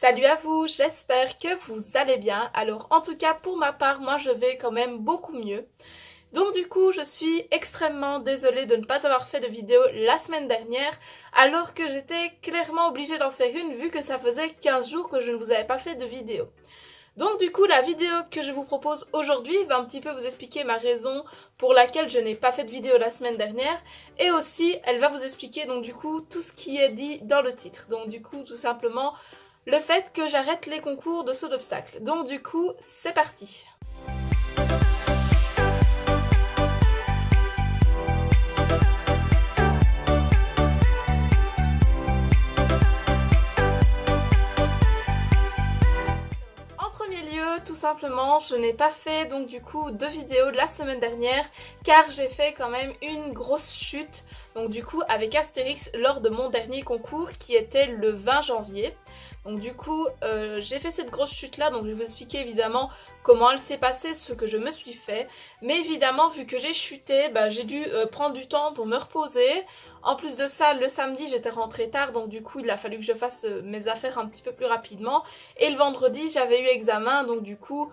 Salut à vous, j'espère que vous allez bien. Alors en tout cas pour ma part, moi je vais quand même beaucoup mieux. Donc du coup je suis extrêmement désolée de ne pas avoir fait de vidéo la semaine dernière alors que j'étais clairement obligée d'en faire une vu que ça faisait 15 jours que je ne vous avais pas fait de vidéo. Donc du coup la vidéo que je vous propose aujourd'hui va un petit peu vous expliquer ma raison pour laquelle je n'ai pas fait de vidéo la semaine dernière et aussi elle va vous expliquer donc du coup tout ce qui est dit dans le titre. Donc du coup tout simplement le fait que j'arrête les concours de saut d'obstacles. Donc du coup c'est parti. En premier lieu, tout simplement, je n'ai pas fait donc du coup de vidéo de la semaine dernière car j'ai fait quand même une grosse chute donc du coup avec Astérix lors de mon dernier concours qui était le 20 janvier. Donc du coup j'ai fait cette grosse chute là, donc je vais vous expliquer évidemment comment elle s'est passée, ce que je me suis fait. Mais évidemment vu que j'ai chuté, j'ai dû prendre du temps pour me reposer. En plus de ça, le samedi j'étais rentrée tard donc du coup il a fallu que je fasse mes affaires un petit peu plus rapidement. Et le vendredi j'avais eu examen donc du coup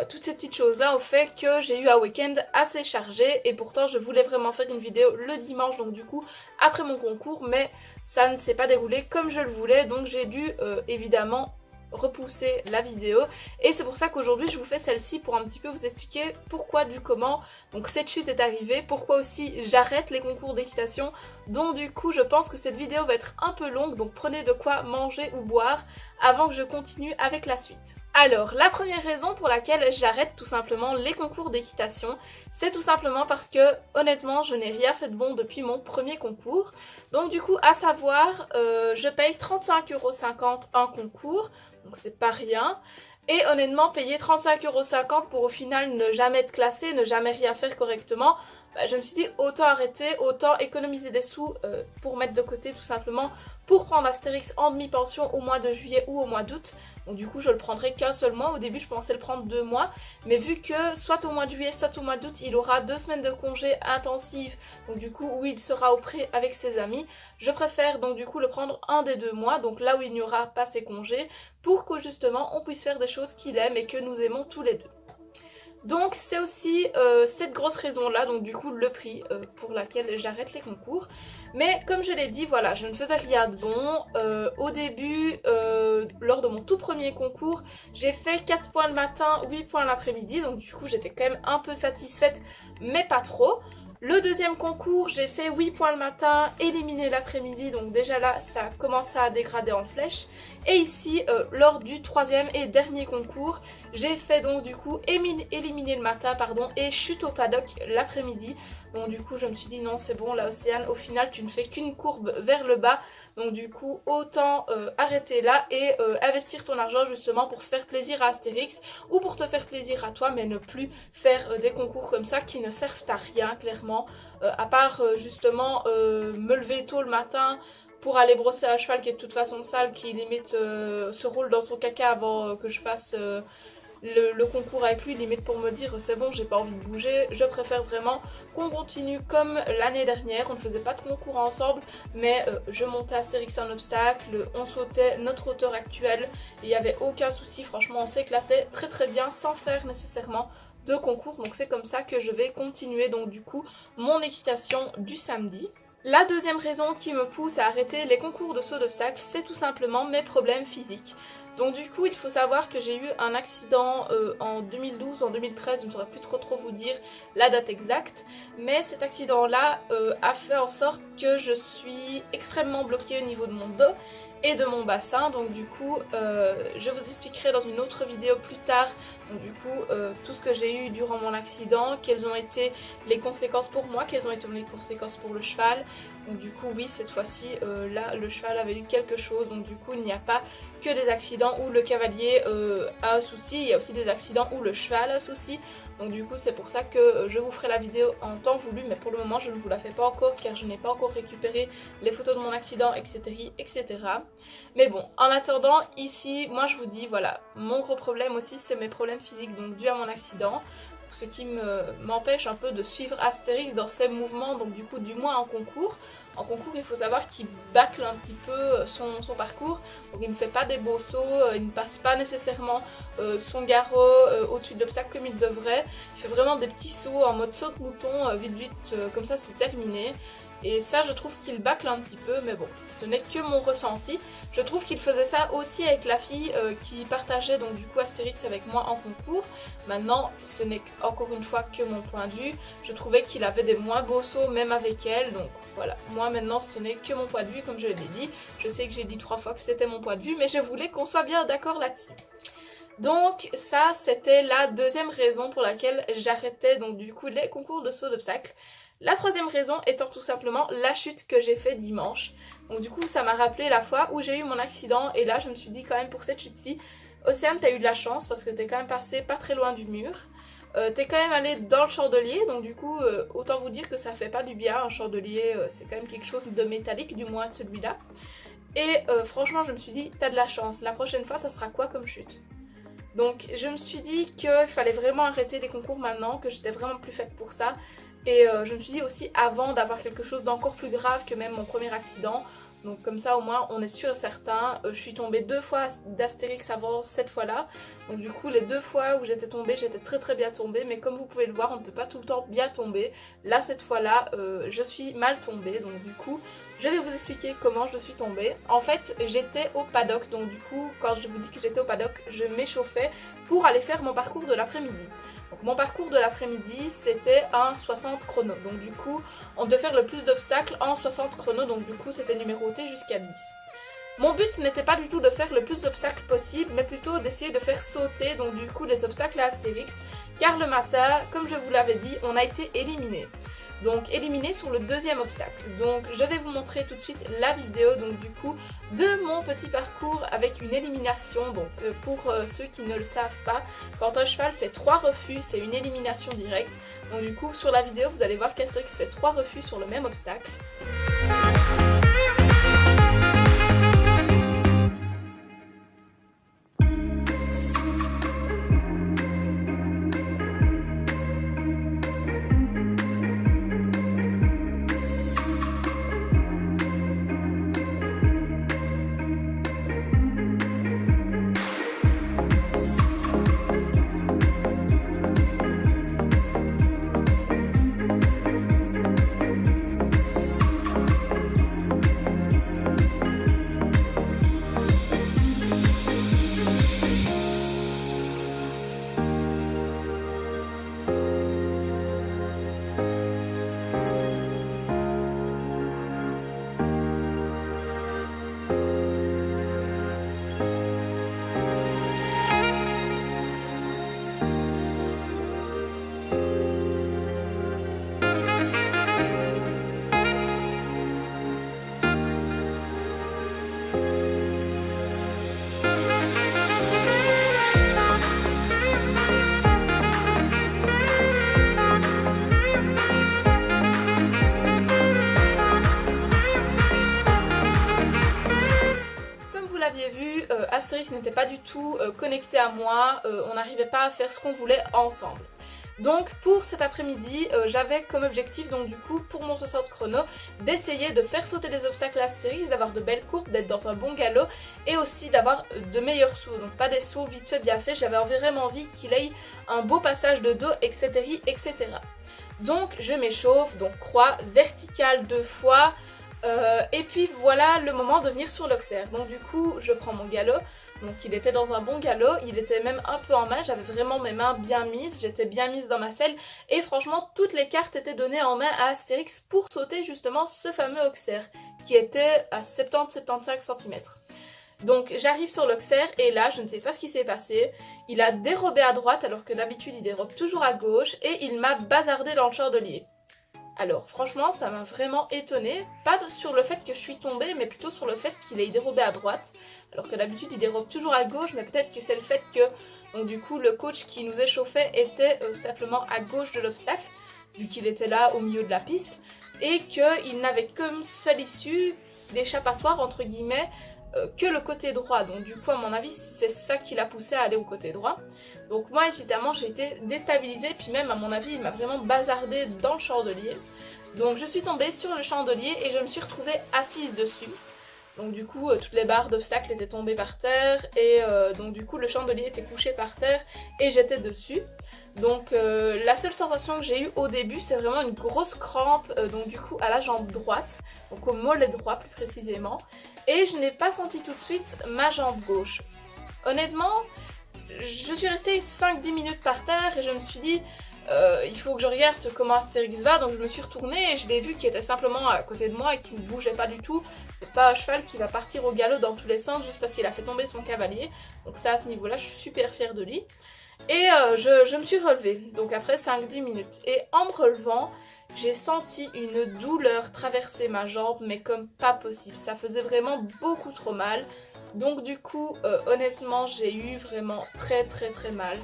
toutes ces petites choses là ont fait que j'ai eu un week-end assez chargé. Et pourtant je voulais vraiment faire une vidéo le dimanche donc du coup après mon concours, mais ça ne s'est pas déroulé comme je le voulais, donc j'ai dû évidemment repousser la vidéo. Et c'est pour ça qu'aujourd'hui je vous fais celle-ci pour un petit peu vous expliquer pourquoi du comment donc cette chute est arrivée, pourquoi aussi j'arrête les concours d'équitation. Donc du coup je pense que cette vidéo va être un peu longue, donc prenez de quoi manger ou boire avant que je continue avec la suite. Alors la première raison pour laquelle j'arrête tout simplement les concours d'équitation, c'est tout simplement parce que honnêtement je n'ai rien fait de bon depuis mon premier concours. Donc du coup à savoir je paye 35,50 € un concours, donc c'est pas rien. Et honnêtement payer 35,50 € pour au final ne jamais être classé, ne jamais rien faire correctement, je me suis dit autant arrêter, autant économiser des sous pour mettre de côté tout simplement pour prendre Astérix en demi-pension au mois de juillet ou au mois d'août. Donc du coup je le prendrai qu'un seul mois. Au début je pensais le prendre 2 mois, mais vu que soit au mois de juillet soit au mois d'août il aura 2 semaines de congé intensifs, donc du coup où il sera au pré avec ses amis, je préfère donc du coup le prendre un des 2 mois, donc là où il n'y aura pas ses congés, pour que justement on puisse faire des choses qu'il aime et que nous aimons tous les deux. Donc c'est aussi cette grosse raison là, donc du coup le prix pour laquelle j'arrête les concours. Mais comme je l'ai dit, voilà, je ne faisais rien de bon. Au début, lors de mon tout premier concours, j'ai fait 4 points le matin, 8 points l'après-midi, donc du coup j'étais quand même un peu satisfaite, mais pas trop. Le deuxième concours, j'ai fait 8 points le matin, éliminé l'après-midi, donc déjà là, ça commence à dégrader en flèche. Et ici, lors du troisième et dernier concours, j'ai fait donc du coup éliminer le matin, et chute au paddock l'après-midi. Donc du coup, je me suis dit non, c'est bon, là Océane, au final, tu ne fais qu'une courbe vers le bas. Donc du coup, autant arrêter là et investir ton argent justement pour faire plaisir à Astérix ou pour te faire plaisir à toi, mais ne plus faire des concours comme ça qui ne servent à rien, clairement. À part justement me lever tôt le matin pour aller brosser un cheval qui est de toute façon sale, qui limite se roule dans son caca avant que je fasse le concours avec lui, limite pour me dire c'est bon, j'ai pas envie de bouger. Je préfère vraiment qu'on continue comme l'année dernière. On ne faisait pas de concours ensemble, mais je montais Astérix en obstacle, on sautait notre hauteur actuelle, il n'y avait aucun souci. Franchement on s'éclatait très très bien sans faire nécessairement de concours. Donc c'est comme ça que je vais continuer donc du coup mon équitation du samedi. La deuxième raison qui me pousse à arrêter les concours de saut d'obstacles, c'est tout simplement mes problèmes physiques. Donc du coup il faut savoir que j'ai eu un accident en 2012 ou en 2013, je ne saurais plus trop vous dire la date exacte, mais cet accident là a fait en sorte que je suis extrêmement bloquée au niveau de mon dos et de mon bassin. Donc du coup je vous expliquerai dans une autre vidéo plus tard donc du coup tout ce que j'ai eu durant mon accident, quelles ont été les conséquences pour moi, quelles ont été les conséquences pour le cheval. Donc du coup oui, cette fois-ci là le cheval avait eu quelque chose, donc du coup il n'y a pas que des accidents où le cavalier a un souci, il y a aussi des accidents où le cheval a un souci. Donc du coup c'est pour ça que je vous ferai la vidéo en temps voulu, mais pour le moment je ne vous la fais pas encore car je n'ai pas encore récupéré les photos de mon accident, etc. Mais bon, en attendant, ici, moi je vous dis, voilà, mon gros problème aussi c'est mes problèmes physiques, donc dû à mon accident. ce qui m'empêche un peu de suivre Astérix dans ses mouvements, donc du coup du moins en concours. En concours, il faut savoir qu'il bâcle un petit peu son parcours, donc il ne fait pas des beaux sauts, il ne passe pas nécessairement son garrot au-dessus de l'obstacle comme il devrait. Il fait vraiment des petits sauts en mode saut de mouton, vite vite, comme ça c'est terminé. Et ça, je trouve qu'il bâcle un petit peu, mais bon, ce n'est que mon ressenti. Je trouve qu'il faisait ça aussi avec la fille qui partageait donc du coup Astérix avec moi en concours. Maintenant, ce n'est encore une fois que mon point de vue. Je trouvais qu'il avait des moins beaux sauts même avec elle, donc voilà. Moi maintenant, ce n'est que mon point de vue, comme je l'ai dit. Je sais que j'ai dit 3 fois que c'était mon point de vue, mais je voulais qu'on soit bien d'accord là-dessus. Donc ça, c'était la deuxième raison pour laquelle j'arrêtais donc du coup les concours de saut d'obstacles. La troisième raison étant tout simplement la chute que j'ai fait dimanche. Donc du coup ça m'a rappelé la fois où j'ai eu mon accident et là je me suis dit quand même pour cette chute-ci, Océane t'as eu de la chance parce que t'es quand même passé pas très loin du mur. T'es quand même allé dans le chandelier, donc du coup autant vous dire que ça fait pas du bien, un chandelier c'est quand même quelque chose de métallique, du moins celui-là. Et franchement je me suis dit t'as de la chance, la prochaine fois ça sera quoi comme chute? Donc je me suis dit qu'il fallait vraiment arrêter les concours maintenant, que j'étais vraiment plus faite pour ça. Et je me suis dit aussi avant d'avoir quelque chose d'encore plus grave que même mon premier accident. Donc comme ça au moins on est sûr et certain. Je suis tombée 2 fois d'Astérix avant cette fois-là. Donc du coup les 2 fois où j'étais tombée, j'étais très bien tombée. Mais comme vous pouvez le voir, on ne peut pas tout le temps bien tomber. Là cette fois-là, je suis mal tombée. Donc du coup, je vais vous expliquer comment je suis tombée. En fait, j'étais au paddock. Donc du coup, quand je vous dis que j'étais au paddock, je m'échauffais pour aller faire mon parcours de l'après-midi. Donc mon parcours de l'après-midi, c'était un 60 chrono. Donc du coup, on devait faire le plus d'obstacles en 60 chrono. Donc du coup, c'était numéroté jusqu'à 10. Mon but n'était pas du tout de faire le plus d'obstacles possible, mais plutôt d'essayer de faire sauter donc du coup les obstacles à Astérix. Car le matin, comme je vous l'avais dit, on a été éliminés. Donc éliminé sur le deuxième obstacle. Donc je vais vous montrer tout de suite la vidéo donc du coup de mon petit parcours avec une élimination. Donc pour ceux qui ne le savent pas, quand un cheval fait 3 refus, c'est une élimination directe. Donc du coup sur la vidéo vous allez voir qu'Astérix fait 3 refus sur le même obstacle. Astérix n'était pas du tout connecté à moi, on n'arrivait pas à faire ce qu'on voulait ensemble. Donc pour cet après-midi, j'avais comme objectif donc du coup pour mon 60 chrono d'essayer de faire sauter les obstacles à Astérix, d'avoir de belles courbes, d'être dans un bon galop et aussi d'avoir de meilleurs sauts, donc pas des sauts vite fait bien faits, j'avais vraiment envie qu'il ait un beau passage de dos, etc. etc. Donc je m'échauffe, donc croix verticale 2 fois. Et puis voilà le moment de venir sur l'Auxerre. Donc du coup je prends mon galop. Donc il était dans un bon galop, il était même un peu en main, j'avais vraiment mes mains bien mises, j'étais bien mise dans ma selle. Et franchement toutes les cartes étaient données en main à Astérix pour sauter justement ce fameux Auxerre qui était à 70-75 cm. Donc j'arrive sur l'Auxerre et là je ne sais pas ce qui s'est passé. Il a dérobé à droite alors que d'habitude il dérobe toujours à gauche et il m'a bazardé dans le chandelier. Alors franchement ça m'a vraiment étonnée, pas sur le fait que je suis tombée mais plutôt sur le fait qu'il ait dérobé à droite alors que d'habitude il dérobe toujours à gauche, mais peut-être que c'est le fait que donc, du coup le coach qui nous échauffait était simplement à gauche de l'obstacle vu qu'il était là au milieu de la piste et qu'il n'avait comme seule issue d'échappatoire entre guillemets que le côté droit. Donc du coup à mon avis c'est ça qui l'a poussé à aller au côté droit. Donc moi évidemment j'ai été déstabilisée, puis même à mon avis il m'a vraiment bazardé dans le chandelier. Donc je suis tombée sur le chandelier et je me suis retrouvée assise dessus. Donc du coup toutes les barres d'obstacles étaient tombées par terre et donc du coup le chandelier était couché par terre et j'étais dessus. Donc la seule sensation que j'ai eue au début c'est vraiment une grosse crampe donc du coup à la jambe droite, donc au mollet droit plus précisément, et je n'ai pas senti tout de suite ma jambe gauche. Honnêtement je suis restée 5-10 minutes par terre et je me suis dit il faut que je regarde comment Astérix va, donc je me suis retournée et je l'ai vu qui était simplement à côté de moi et qui ne bougeait pas du tout. C'est pas un cheval qui va partir au galop dans tous les sens juste parce qu'il a fait tomber son cavalier, donc ça à ce niveau là je suis super fière de lui. Et je me suis relevée, donc après 5-10 minutes, et en me relevant j'ai senti une douleur traverser ma jambe mais comme pas possible, ça faisait vraiment beaucoup trop mal. Donc du coup honnêtement j'ai eu vraiment très mal.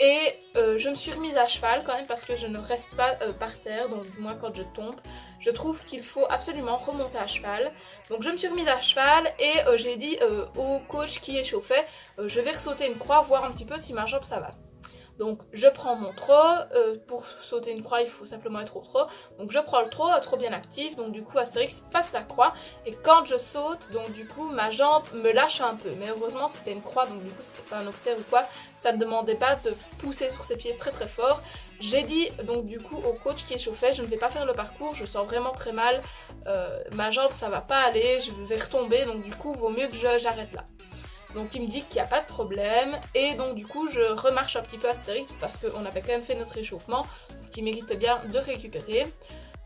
Et je me suis remise à cheval quand même parce que je ne reste pas par terre, donc du moins quand je tombe, je trouve qu'il faut absolument remonter à cheval. Donc je me suis remise à cheval et j'ai dit au coach qui échauffait, je vais ressauter une croix, voir un petit peu si ma jambe ça va. Donc je prends mon trot, pour sauter une croix il faut simplement être au trot, donc je prends le trot bien actif, donc du coup Astérix passe la croix, et quand je saute, donc du coup ma jambe me lâche un peu, mais heureusement c'était une croix, donc du coup c'était pas un auxerre ou quoi, ça ne demandait pas de pousser sur ses pieds très fort. J'ai dit donc du coup au coach qui échauffait, je ne vais pas faire le parcours, je sens vraiment très mal, ma jambe ça va pas aller, je vais retomber, donc du coup vaut mieux que j'arrête là. Donc il me dit qu'il n'y a pas de problème et donc du coup je remarche un petit peu Astérix parce qu'on avait quand même fait notre échauffement, donc il méritait bien de récupérer.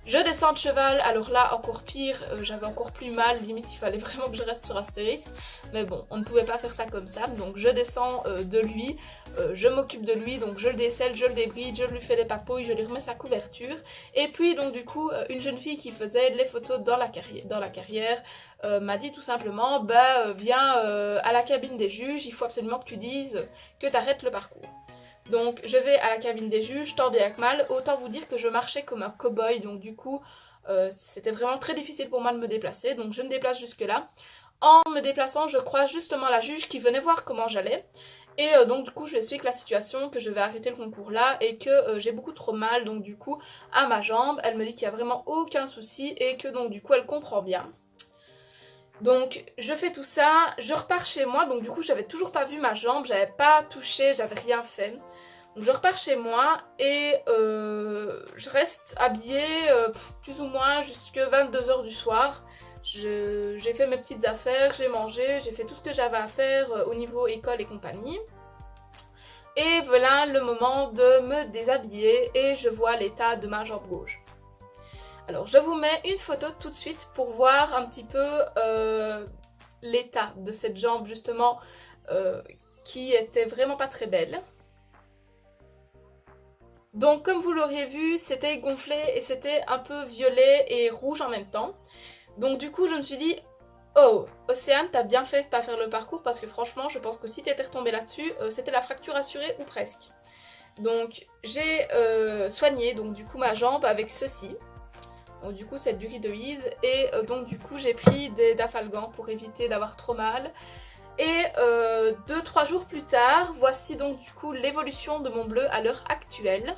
Je descends de cheval, alors là encore pire, j'avais encore plus mal, limite il fallait vraiment que je reste sur Astérix, mais bon on ne pouvait pas faire ça comme ça, donc je descends de lui, je m'occupe de lui, donc je le décèle, je le débride, je lui fais des papouilles, je lui remets sa couverture, et puis donc du coup une jeune fille qui faisait les photos dans la carrière m'a dit tout simplement bah viens à la cabine des juges, il faut absolument que tu dises que tu arrêtes le parcours. Donc je vais à la cabine des juges, tant bien que mal, autant vous dire que je marchais comme un cow-boy, donc du coup c'était vraiment très difficile pour moi de me déplacer, donc je me déplace jusque là. En me déplaçant je croise justement la juge qui venait voir comment j'allais, et donc du coup je lui explique la situation, que je vais arrêter le concours là et que j'ai beaucoup trop mal donc du coup à ma jambe. Elle me dit qu'il n'y a vraiment aucun souci et que donc du coup elle comprend bien. Donc je fais tout ça, je repars chez moi, donc du coup j'avais toujours pas vu ma jambe, j'avais pas touché, j'avais rien fait. Donc je repars chez moi et je reste habillée plus ou moins jusqu'à 22 h du soir. J'ai fait mes petites affaires, j'ai mangé, j'ai fait tout ce que j'avais à faire au niveau école et compagnie. Et voilà le moment de me déshabiller et je vois l'état de ma jambe gauche. Alors je vous mets une photo tout de suite pour voir un petit peu l'état de cette jambe justement qui était vraiment pas très belle. Donc comme vous l'auriez vu, c'était gonflé et c'était un peu violet et rouge en même temps. Donc du coup je me suis dit, oh Océane, t'as bien fait de pas faire le parcours parce que franchement je pense que si t'étais retombée là-dessus, c'était la fracture assurée ou presque. Donc j'ai soigné donc du coup ma jambe avec ceci. Donc du coup c'est du rhidoïde et donc du coup j'ai pris des dafalgans pour éviter d'avoir trop mal. Et 2-3 jours plus tard, voici donc du coup l'évolution de mon bleu à l'heure actuelle.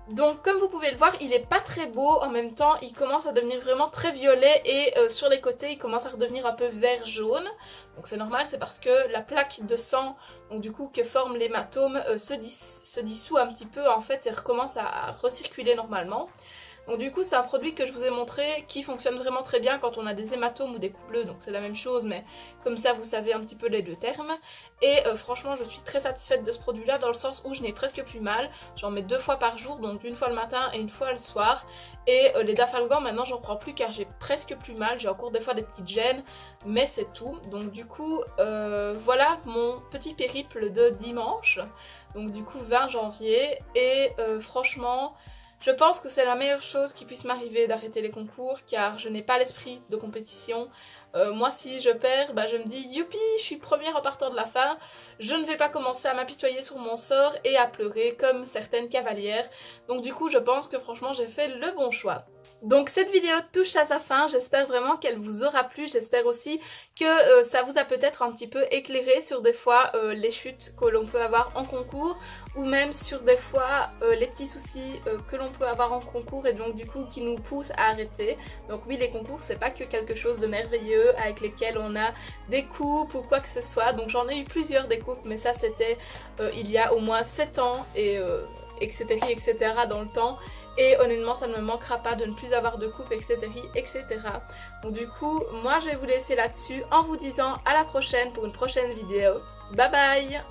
Donc comme vous pouvez le voir, il est pas très beau, en même temps il commence à devenir vraiment très violet et sur les côtés il commence à redevenir un peu vert jaune. Donc c'est normal, c'est parce que la plaque de sang donc du coup que forment l'hématome se dissout un petit peu en fait et recommence à recirculer normalement. Donc du coup c'est un produit que je vous ai montré qui fonctionne vraiment très bien quand on a des hématomes ou des coups bleus, donc c'est la même chose mais comme ça vous savez un petit peu les deux termes. Et franchement je suis très satisfaite de ce produit là dans le sens où je n'ai presque plus mal, j'en mets 2 fois par jour, donc une fois le matin et une fois le soir. Et les dafalgans maintenant j'en prends plus car j'ai presque plus mal, j'ai encore des fois des petites gênes mais c'est tout. Donc du coup voilà mon petit périple de dimanche, donc du coup 20 janvier et franchement je pense que c'est la meilleure chose qui puisse m'arriver d'arrêter les concours car je n'ai pas l'esprit de compétition. Moi si je perds, bah, je me dis youpi, je suis première en partant de la fin. Je ne vais pas commencer à m'apitoyer sur mon sort et à pleurer comme certaines cavalières. Donc du coup je pense que franchement j'ai fait le bon choix. Donc cette vidéo touche à sa fin, j'espère vraiment qu'elle vous aura plu, j'espère aussi que ça vous a peut-être un petit peu éclairé sur des fois les chutes que l'on peut avoir en concours ou même sur des fois les petits soucis que l'on peut avoir en concours et donc du coup qui nous poussent à arrêter. Donc oui, les concours c'est pas que quelque chose de merveilleux avec lesquels on a des coupes ou quoi que ce soit, donc j'en ai eu plusieurs des coupes mais ça c'était il y a au moins 7 ans et etc dans le temps. Et honnêtement ça ne me manquera pas de ne plus avoir de coupe etc. Donc du coup moi je vais vous laisser là-dessus en vous disant à la prochaine pour une prochaine vidéo. Bye bye.